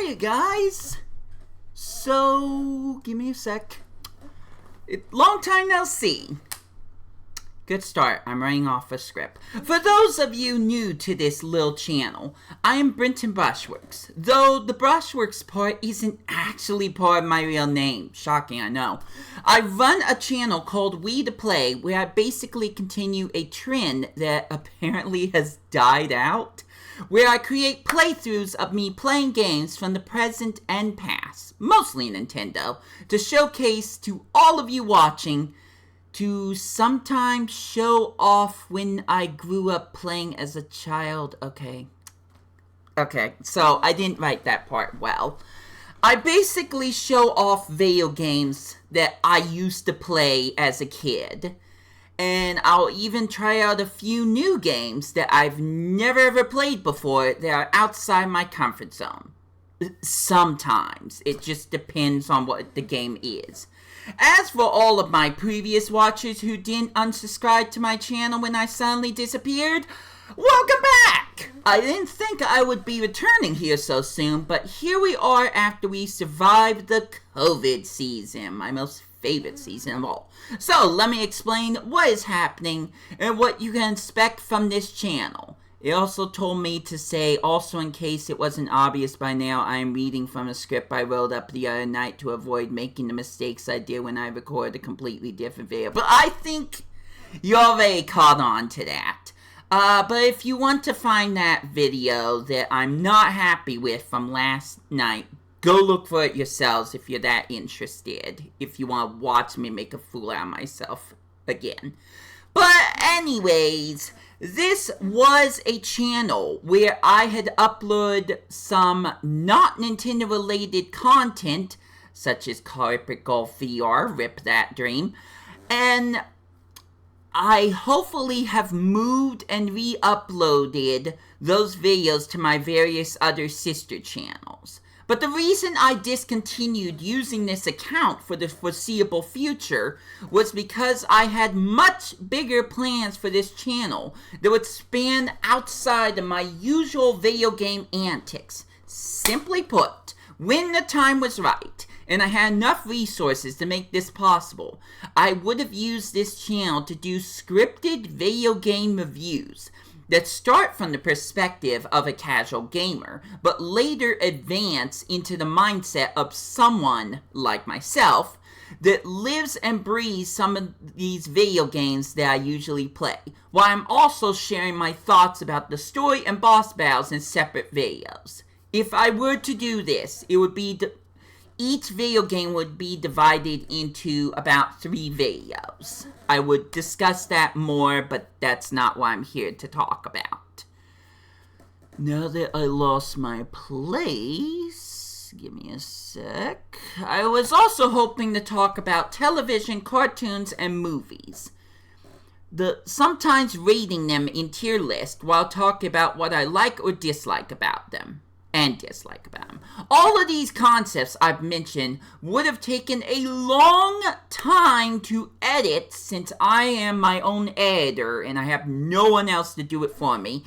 Hey guys! So, give me a sec. Long time no see. Good start. I'm writing off a script. For those of you new to this little channel, I am BrintBrush Projects, though the Brushworks part isn't actually part of my real name. Shocking, I know. I run a channel called We to Play, where I basically continue a trend that apparently has died out, where I create playthroughs of me playing games from the present and past, mostly Nintendo, to showcase to all of you watching, to sometimes show off when I grew up playing as a child. Okay, so I didn't write that part well. I basically show off video games that I used to play as a kid. And I'll even try out a few new games that I've never ever played before that are outside my comfort zone. Sometimes. It just depends on what the game is. As for all of my previous watchers who didn't unsubscribe to my channel when I suddenly disappeared, welcome back! I didn't think I would be returning here so soon, but here we are after we survived the COVID season, my most favorite season of all. So, let me explain what is happening and what you can expect from this channel. It also told me to say, also in case it wasn't obvious by now, I am reading from a script I wrote up the other night to avoid making the mistakes I did when I recorded a completely different video. But I think you already caught on to that. But if you want to find that video that I'm not happy with from last night, go look for it yourselves if you're that interested. If you want to watch me make a fool out of myself again. But anyways, this was a channel where I had uploaded some not Nintendo related content, such as Carpet Golf VR, rip that dream, and I hopefully have moved and re-uploaded those videos to my various other sister channels. But the reason I discontinued using this account for the foreseeable future was because I had much bigger plans for this channel that would span outside of my usual video game antics. Simply put, when the time was right, and I had enough resources to make this possible, I would have used this channel to do scripted video game reviews that start from the perspective of a casual gamer, but later advance into the mindset of someone like myself that lives and breathes some of these video games that I usually play, while I'm also sharing my thoughts about the story and boss battles in separate videos. If I were to do this, it would be each video game would be divided into about 3 videos. I would discuss that more, but that's not what I'm here to talk about. Now that I lost my place, give me a sec. I was also hoping to talk about television, cartoons, and movies. Sometimes rating them in tier list while talking about what I like or dislike about them. All of these concepts I've mentioned would have taken a long time to edit since I am my own editor and I have no one else to do it for me.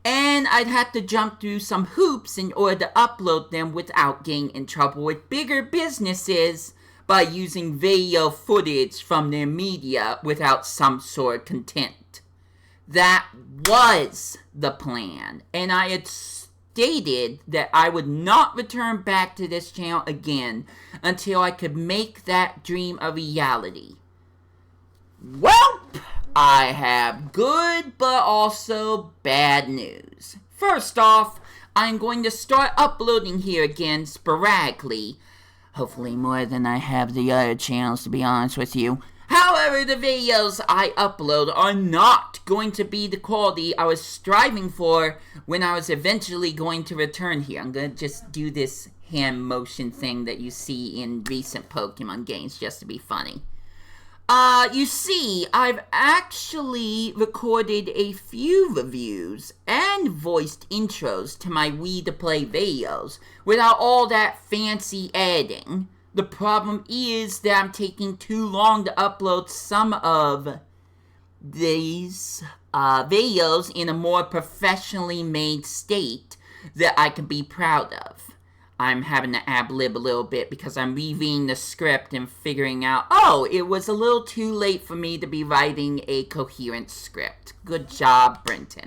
And I'd have to jump through some hoops in order to upload them without getting in trouble with bigger businesses by using video footage from their media without some sort of content. That was the plan, and I had stated that I would not return back to this channel again until I could make that dream a reality. Well, I have good but also bad news. First off, I'm going to start uploading here again sporadically. Hopefully more than I have the other channels, to be honest with you. However, the videos I upload are not going to be the quality I was striving for when I was eventually going to return here. I'm going to just do this hand motion thing that you see in recent Pokemon games just to be funny. You see, I've actually recorded a few reviews and voiced intros to my Wii to Play videos without all that fancy editing. The problem is that I'm taking too long to upload some of these videos in a more professionally made state that I can be proud of. I'm having to ad-lib a little bit because I'm rereading the script and figuring out, oh, it was a little too late for me to be writing a coherent script. Good job, Brinton.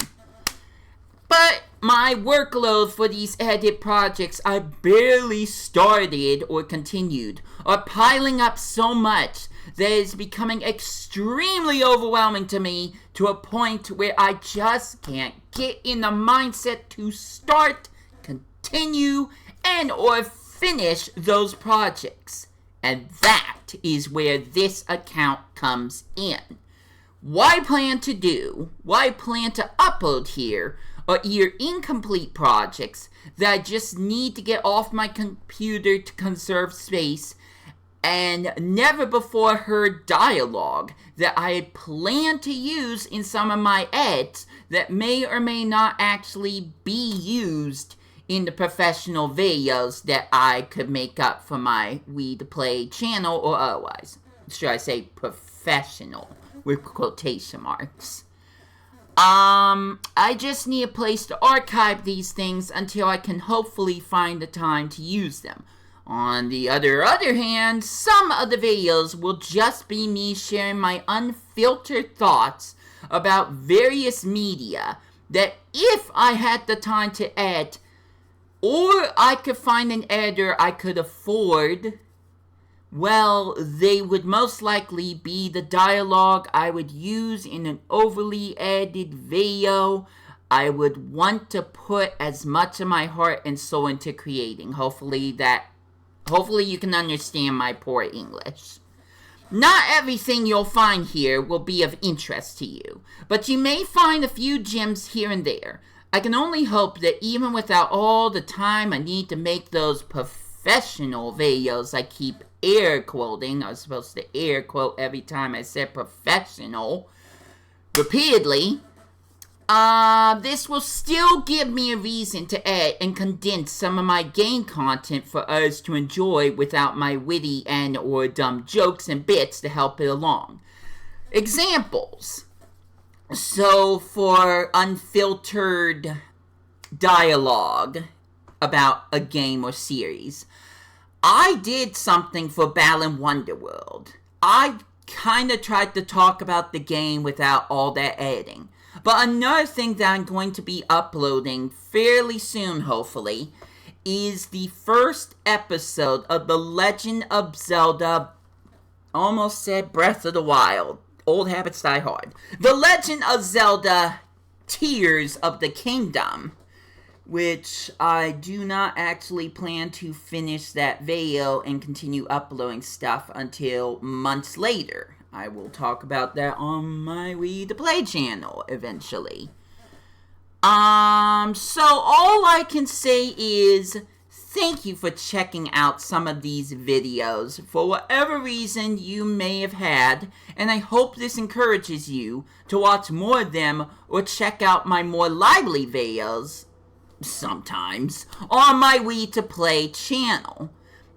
But my workload for these edit projects I barely started or continued are piling up so much that it's becoming extremely overwhelming to me, to a point where I just can't get in the mindset to start, continue, and or finish those projects. And that is where this account comes in. What I plan to upload here are either incomplete projects that I just need to get off my computer to conserve space, and never before heard dialogue that I had planned to use in some of my edits that may or may not actually be used in the professional videos that I could make up for my Read Play channel, or otherwise. Should I say professional, with quotation marks. I just need a place to archive these things until I can hopefully find the time to use them. On the other hand, some of the videos will just be me sharing my unfiltered thoughts about various media that, if I had the time to edit, or I could find an editor I could afford, well, they would most likely be the dialogue I would use in an overly edited video I would want to put as much of my heart and soul into creating. Hopefully you can understand my poor English. Not everything you'll find here will be of interest to you, but you may find a few gems here and there. I can only hope that even without all the time I need to make those professional videos I keep air quoting, I was supposed to air quote every time I said professional, repeatedly, this will still give me a reason to edit and condense some of my game content for us to enjoy without my witty and or dumb jokes and bits to help it along. Examples. So, for unfiltered dialogue about a game or series, I did something for Balan Wonderworld. I kind of tried to talk about the game without all that editing. But another thing that I'm going to be uploading fairly soon, hopefully, is the first episode of The Legend of Zelda, almost said Breath of the Wild. Old habits die hard. The Legend of Zelda Tears of the Kingdom, which I do not actually plan to finish that video and continue uploading stuff until months later. I will talk about that on my Read to Play channel eventually. So all I can say is thank you for checking out some of these videos for whatever reason you may have had, and I hope this encourages you to watch more of them or check out my more lively videos sometimes on my Read to Play channel.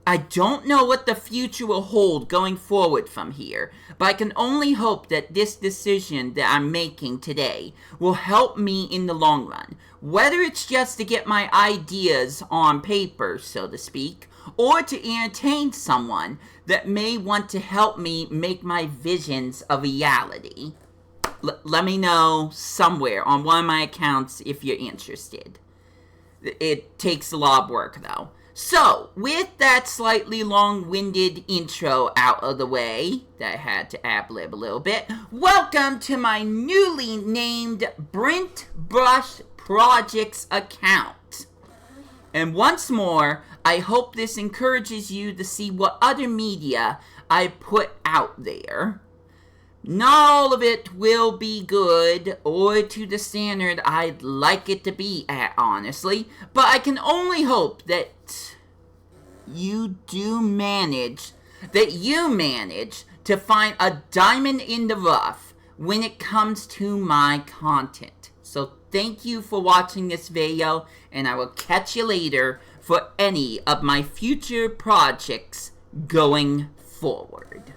I don't know what the future will hold going forward from here, but I can only hope that this decision that I'm making today will help me in the long run, whether it's just to get my ideas on paper, so to speak, or to entertain someone that may want to help me make my visions a reality. Let me know somewhere on one of my accounts if you're interested. It takes a lot of work, though. So, with that slightly long-winded intro out of the way, that I had to ad-lib a little bit, welcome to my newly named BrintBrush Projects account. And once more, I hope this encourages you to see what other media I put out there. Not all of it will be good, or to the standard I'd like it to be at, honestly, but I can only hope that you manage to find a diamond in the rough when it comes to my content. So thank you for watching this video, and I will catch you later for any of my future projects going forward.